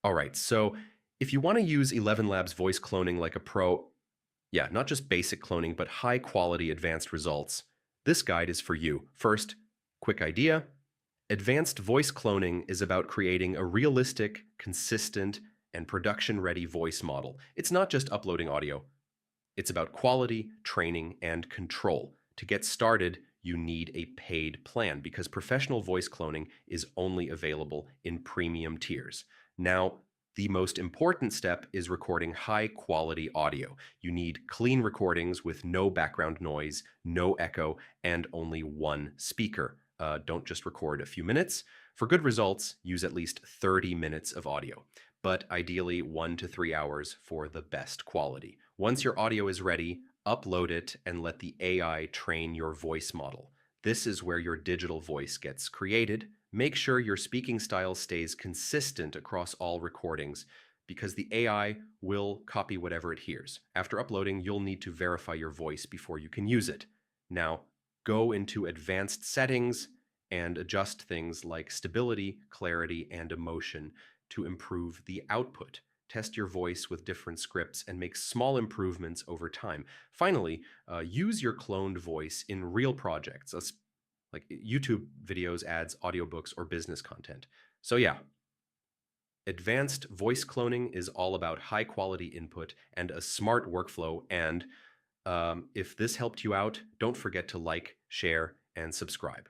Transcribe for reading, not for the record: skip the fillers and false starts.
All right, so if you want to use ElevenLabs voice cloning like a pro, yeah, not just basic cloning, but high quality advanced results, this guide is for you. First, quick idea. Advanced voice cloning is about creating a realistic, consistent, and production ready voice model. It's not just uploading audio, it's about quality, training, and control. To get started, you need a paid plan because professional voice cloning is only available in premium tiers. Now, the most important step is recording high quality audio. You need clean recordings with no background noise, no echo, and only one speaker. Don't just record a few minutes. For good results, use at least 30 minutes of audio, but ideally 1 to 3 hours for the best quality. Once your audio is ready, upload it and let the AI train your voice model. This is where your digital voice gets created. Make sure your speaking style stays consistent across all recordings because the AI will copy whatever it hears. After uploading, you'll need to verify your voice before you can use it. Now, go into advanced settings and adjust things like stability, clarity, and emotion to improve the output. Test your voice with different scripts and make small improvements over time. Finally, use your cloned voice in real projects, like YouTube videos, ads, audiobooks, or business content. So yeah, advanced voice cloning is all about high quality input and a smart workflow. And if this helped you out, don't forget to like, share, and subscribe.